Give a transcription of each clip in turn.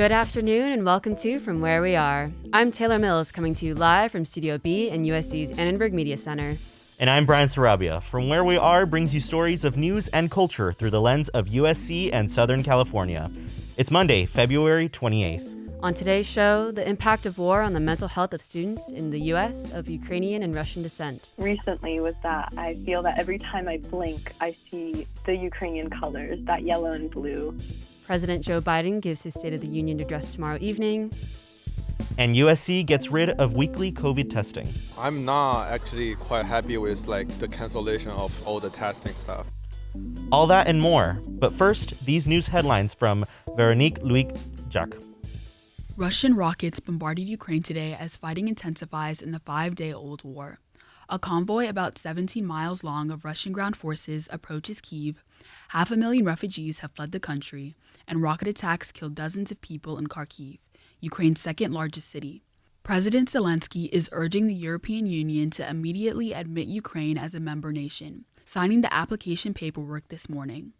Good afternoon and welcome to From Where We Are. I'm Taylor Mills coming to you live from Studio B in USC's Annenberg Media Center. And I'm Bryan Sarabia. From Where We Are brings you stories of news and culture through the lens of USC and Southern California. It's Monday, February 28th. On today's show, the impact of war on the mental health of students in the U.S. of Ukrainian and Russian descent. Recently was that I feel that every time I blink, I see the Ukrainian colors, that yellow and blue. President Joe Biden gives his State of the Union address tomorrow evening. And USC gets rid of weekly COVID testing. I'm not actually quite happy with the cancellation of all the testing stuff. All that and more. But first, these news headlines from Veronique Louis-Jacques. Russian rockets bombarded Ukraine today as fighting intensifies in the 5-day-old war. A convoy about 17 miles long of Russian ground forces approaches Kyiv. 500,000 refugees have fled the country, and rocket attacks killed dozens of people in Kharkiv, Ukraine's second-largest city. President Zelensky is urging the European Union to immediately admit Ukraine as a member nation, signing the application paperwork this morning.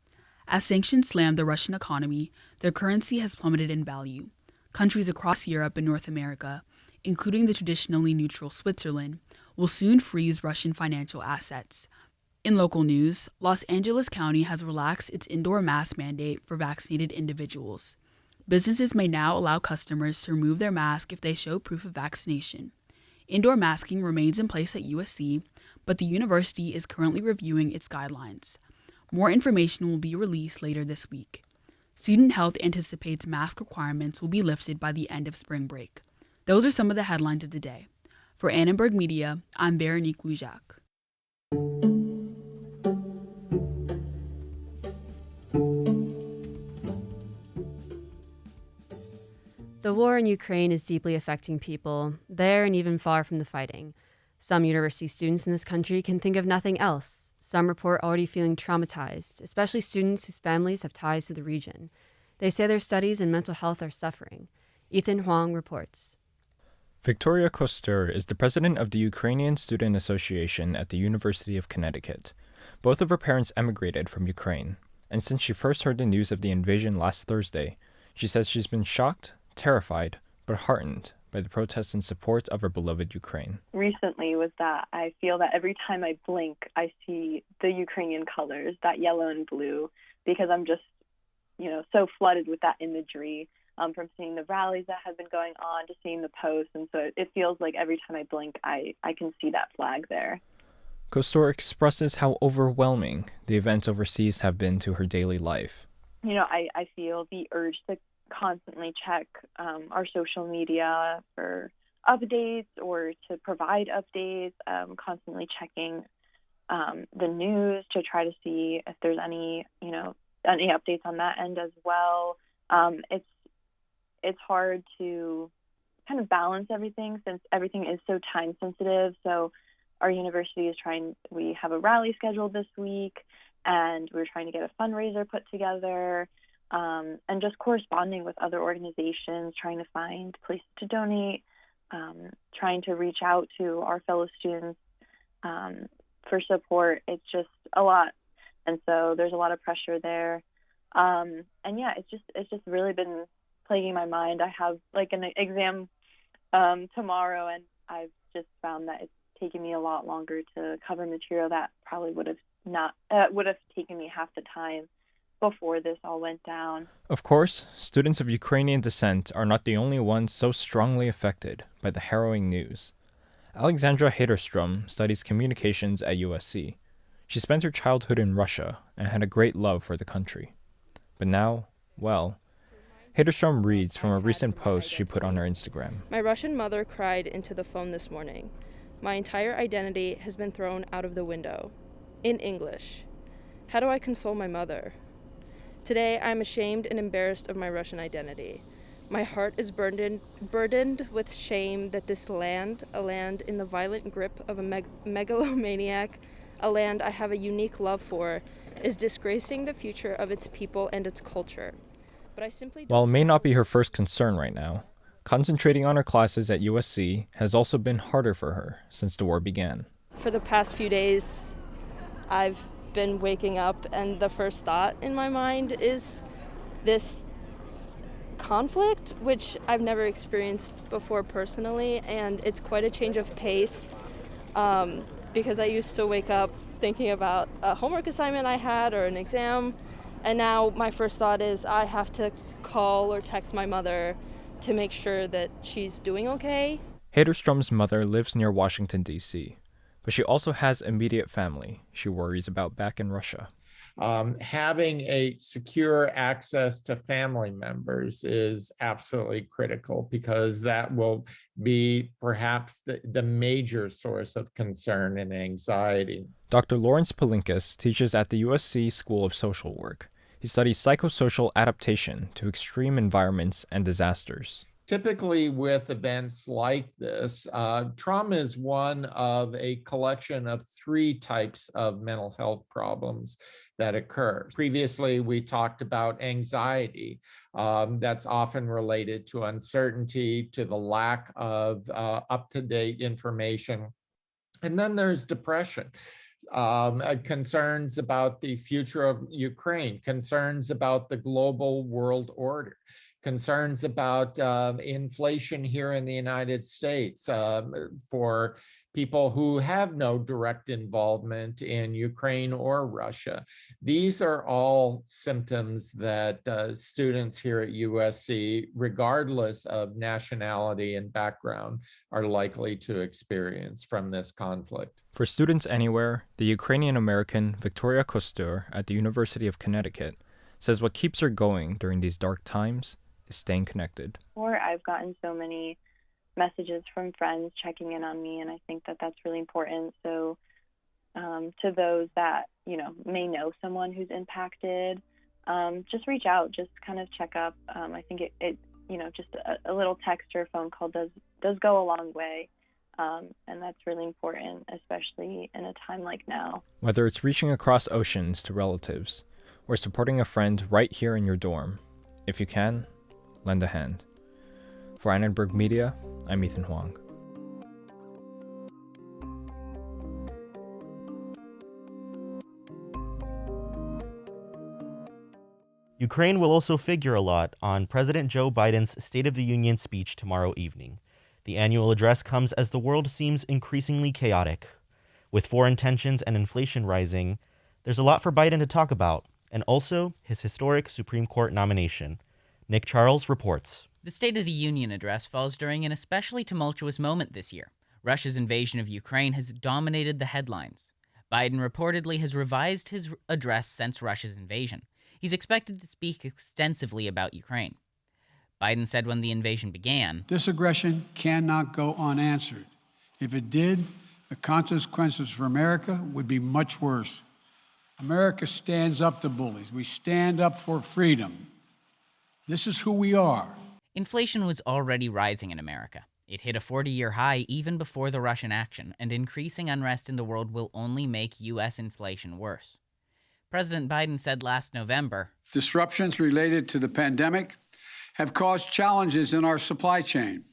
As sanctions slam the Russian economy, their currency has plummeted in value. Countries across Europe and North America, including the traditionally neutral Switzerland, will soon freeze Russian financial assets. In local news, Los Angeles County has relaxed its indoor mask mandate for vaccinated individuals. Businesses may now allow customers to remove their mask if they show proof of vaccination. Indoor masking remains in place at USC, but the university is currently reviewing its guidelines. More information will be released later this week. Student Health anticipates mask requirements will be lifted by the end of spring break. Those are some of the headlines of the day. For Annenberg Media, I'm Veronique Louis-Jacques. The war in Ukraine is deeply affecting people, there and even far from the fighting. Some university students in this country can think of nothing else. Some report already feeling traumatized, especially students whose families have ties to the region. They say their studies and mental health are suffering. Ethan Huang reports. Victoria Koster is the president of the Ukrainian Student Association at the University of Connecticut. Both of her parents emigrated from Ukraine, and since she first heard the news of the invasion last Thursday, she says she's been shocked, terrified, but heartened by the protests in support of her beloved Ukraine. Recently was that I feel that every time I blink, I see the Ukrainian colors, that yellow and blue, because I'm just, so flooded with that imagery from seeing the rallies that have been going on to seeing the posts. And so it feels like every time I blink, I can see that flag there. Kostor expresses how overwhelming the events overseas have been to her daily life. I feel the urge to constantly check our social media for updates or to provide updates, constantly checking the news to try to see if there's any updates on that end as well. It's hard to kind of balance everything since everything is so time sensitive. So our university is we have a rally scheduled this week, and we're trying to get a fundraiser put together. And just corresponding with other organizations, trying to find places to donate, trying to reach out to our fellow students for support. It's just a lot. And so there's a lot of pressure there. It's just really been plaguing my mind. I have an exam tomorrow, and I've just found that it's taken me a lot longer to cover material that probably would have taken me half the time before this all went down. Of course, students of Ukrainian descent are not the only ones so strongly affected by the harrowing news. Alexandra Haderstrom studies communications at USC. She spent her childhood in Russia and had a great love for the country. But now, Haderstrom reads from a recent post she put on her Instagram. My Russian mother cried into the phone this morning. My entire identity has been thrown out of the window. In English. How do I console my mother? Today, I am ashamed and embarrassed of my Russian identity. My heart is burdened with shame that this land, a land in the violent grip of a megalomaniac, a land I have a unique love for, is disgracing the future of its people and its culture. But I simply While it may not be her first concern right now, concentrating on her classes at USC has also been harder for her since the war began. For the past few days, I've been waking up, and the first thought in my mind is this conflict, which I've never experienced before personally, and it's quite a change of pace because I used to wake up thinking about a homework assignment I had or an exam, and now my first thought is I have to call or text my mother to make sure that she's doing okay. Haderstrom's mother lives near Washington, D.C., but she also has immediate family she worries about back in Russia. Having a secure access to family members is absolutely critical because that will be perhaps the major source of concern and anxiety. Dr. Lawrence Palinkas teaches at the USC School of Social Work. He studies psychosocial adaptation to extreme environments and disasters. Typically with events like this, trauma is one of a collection of 3 types of mental health problems that occur. Previously, we talked about anxiety. That's often related to uncertainty, to the lack of up-to-date information. And then there's depression. Concerns about the future of Ukraine, concerns about the global world order, concerns about inflation here in the United States for people who have no direct involvement in Ukraine or Russia. These are all symptoms that students here at USC, regardless of nationality and background, are likely to experience from this conflict. For students anywhere, the Ukrainian-American Victoria Kostur at the University of Connecticut says what keeps her going during these dark times is staying connected. Or I've gotten so many messages from friends checking in on me, and I think that that's really important. So to those that, may know someone who's impacted, just reach out, just kind of check up. I think it just a little text or phone call does go a long way. And that's really important, especially in a time like now. Whether it's reaching across oceans to relatives or supporting a friend right here in your dorm, if you can, lend a hand. For Annenberg Media, I'm Ethan Huang. Ukraine will also figure a lot on President Joe Biden's State of the Union speech tomorrow evening. The annual address comes as the world seems increasingly chaotic. With foreign tensions and inflation rising, there's a lot for Biden to talk about, and also his historic Supreme Court nomination. Nick Charles reports. The State of the Union address falls during an especially tumultuous moment this year. Russia's invasion of Ukraine has dominated the headlines. Biden reportedly has revised his address since Russia's invasion. He's expected to speak extensively about Ukraine. Biden said when the invasion began, "This aggression cannot go unanswered. If it did, the consequences for America would be much worse. America stands up to bullies. We stand up for freedom. This is who we are." Inflation was already rising in America. It hit a 40-year high even before the Russian action, and increasing unrest in the world will only make U.S. inflation worse. President Biden said last November, "Disruptions related to the pandemic have caused challenges in our supply chain,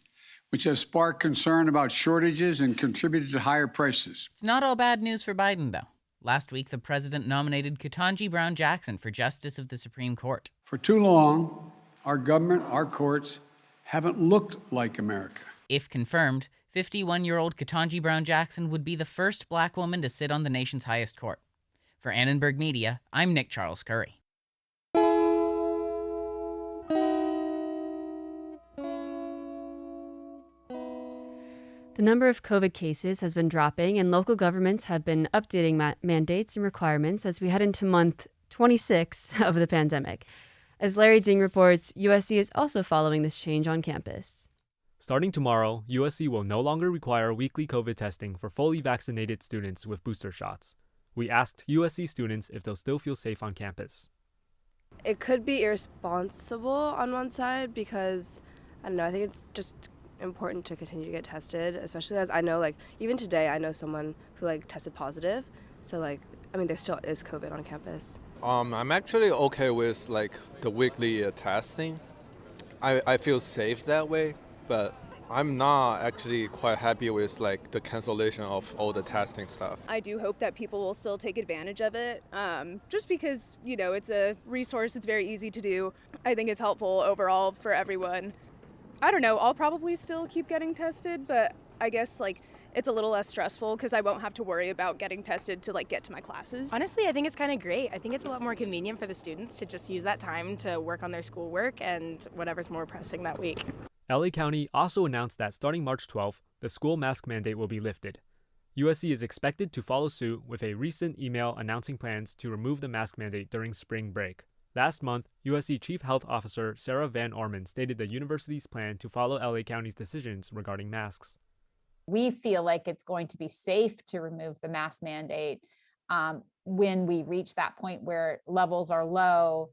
which have sparked concern about shortages and contributed to higher prices." It's not all bad news for Biden, though. Last week, the president nominated Ketanji Brown Jackson for Justice of the Supreme Court. For too long, our government, our courts, haven't looked like America. If confirmed, 51-year-old Ketanji Brown Jackson would be the first black woman to sit on the nation's highest court. For Annenberg Media, I'm Nick Charles Curry. The number of COVID cases has been dropping, and local governments have been updating mandates and requirements as we head into month 26 of the pandemic. As Larry Ding reports, USC is also following this change on campus. Starting tomorrow, USC will no longer require weekly COVID testing for fully vaccinated students with booster shots. We asked USC students if they'll still feel safe on campus. It could be irresponsible on one side because, I don't know, I think it's just important to continue to get tested, especially as I know, even today, I know someone who, tested positive. So, there still is COVID on campus. I'm actually okay with, the weekly testing. I feel safe that way, but I'm not actually quite happy with the cancellation of all the testing stuff. I do hope that people will still take advantage of it, just because, it's a resource, it's very easy to do. I think it's helpful overall for everyone. I don't know, I'll probably still keep getting tested, but I guess it's a little less stressful because I won't have to worry about getting tested to get to my classes. Honestly, I think it's kind of great. I think it's a lot more convenient for the students to just use that time to work on their schoolwork and whatever's more pressing that week. LA County also announced that starting March 12th, the school mask mandate will be lifted. USC is expected to follow suit with a recent email announcing plans to remove the mask mandate during spring break. Last month, USC Chief Health Officer Sarah Van Orman stated the university's plan to follow LA County's decisions regarding masks. We feel like it's going to be safe to remove the mask mandate when we reach that point where levels are low,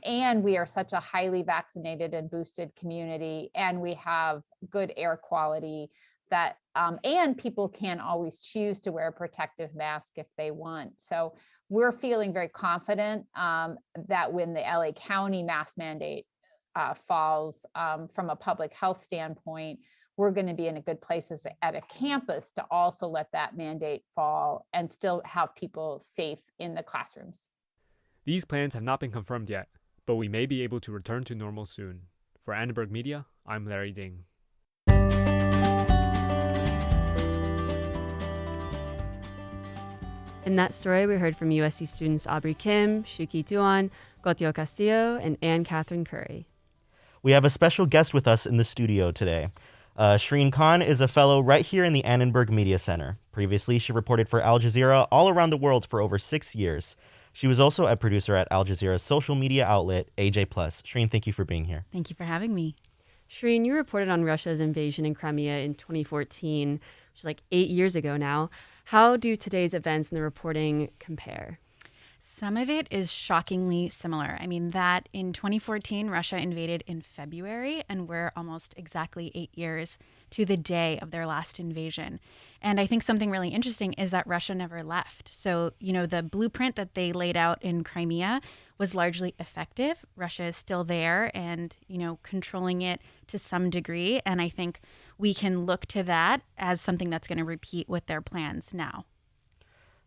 and we are such a highly vaccinated and boosted community, and we have good air quality that, and people can always choose to wear a protective mask if they want. So we're feeling very confident that when the LA County mask mandate falls from a public health standpoint, we're going to be in a good place at a campus to also let that mandate fall and still have people safe in the classrooms. These plans have not been confirmed yet, but we may be able to return to normal soon. For Annenberg Media, I'm Larry Ding. In that story, we heard from USC students Aubrey Kim, Shuki Duan, Gotio Castillo, and Anne Catherine Curry. We have a special guest with us in the studio today. Shireen Khan is a fellow right here in the Annenberg Media Center. Previously, she reported for Al Jazeera all around the world for over 6 years. She was also a producer at Al Jazeera's social media outlet, AJ+. Shireen, thank you for being here. Thank you for having me. Shireen, you reported on Russia's invasion in Crimea in 2014, which is 8 years ago now. How do today's events and the reporting compare? Some of it is shockingly similar. I mean, that in 2014, Russia invaded in February, and we're almost exactly 8 years to the day of their last invasion. And I think something really interesting is that Russia never left. So, the blueprint that they laid out in Crimea was largely effective. Russia is still there and, controlling it to some degree. And I think we can look to that as something that's going to repeat with their plans now.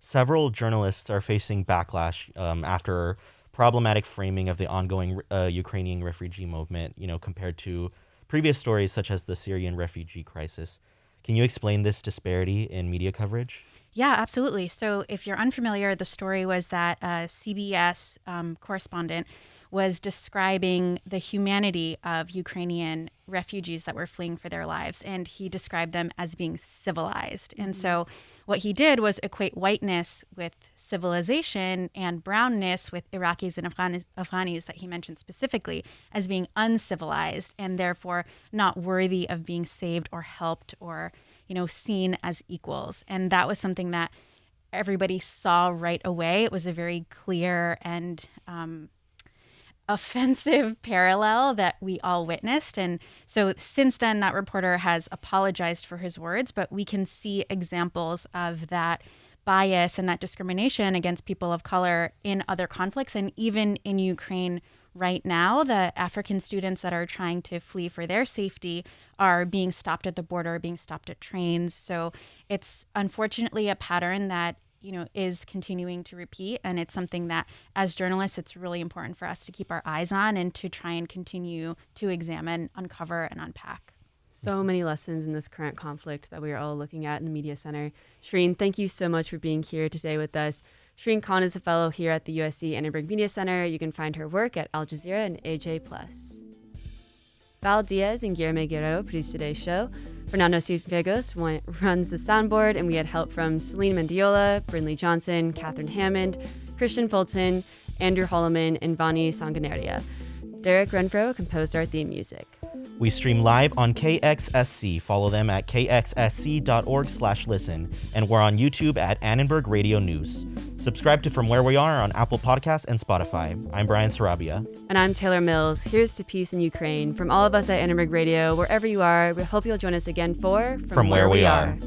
Several journalists are facing backlash after problematic framing of the ongoing Ukrainian refugee movement, compared to previous stories such as the Syrian refugee crisis. Can you explain this disparity in media coverage? Yeah, absolutely. So if you're unfamiliar, the story was that a CBS correspondent was describing the humanity of Ukrainian refugees that were fleeing for their lives, and he described them as being civilized. And so what he did was equate whiteness with civilization and brownness with Iraqis and Afghanis that he mentioned specifically as being uncivilized and therefore not worthy of being saved or helped or, seen as equals. And that was something that everybody saw right away. It was a very clear and offensive parallel that we all witnessed. And so since then, that reporter has apologized for his words, but we can see examples of that bias and that discrimination against people of color in other conflicts. And even in Ukraine right now, the African students that are trying to flee for their safety are being stopped at the border, being stopped at trains. So it's unfortunately a pattern that is continuing to repeat. And it's something that as journalists, it's really important for us to keep our eyes on and to try and continue to examine, uncover, and unpack. So many lessons in this current conflict that we are all looking at in the Media Center. Shireen, thank you so much for being here today with us. Shireen Khan is a fellow here at the USC Annenberg Media Center. You can find her work at Al Jazeera and AJ+. Val Diaz and Guilherme Guerreiro produced today's show. Fernando Cienfuegos runs the soundboard, and we had help from Celine Mendiola, Brinley Johnson, Catherine Hammond, Christian Fulton, Andrew Holloman, and Vani Sanganeria. Derek Renfro composed our theme music. We stream live on KXSC. Follow them at kxsc.org/listen. And we're on YouTube at Annenberg Radio News. Subscribe to From Where We Are on Apple Podcasts and Spotify. I'm Bryan Sarabia. And I'm Taylor Mills. Here's to peace in Ukraine. From all of us at Annenberg Radio, wherever you are, we hope you'll join us again for From Where We Are.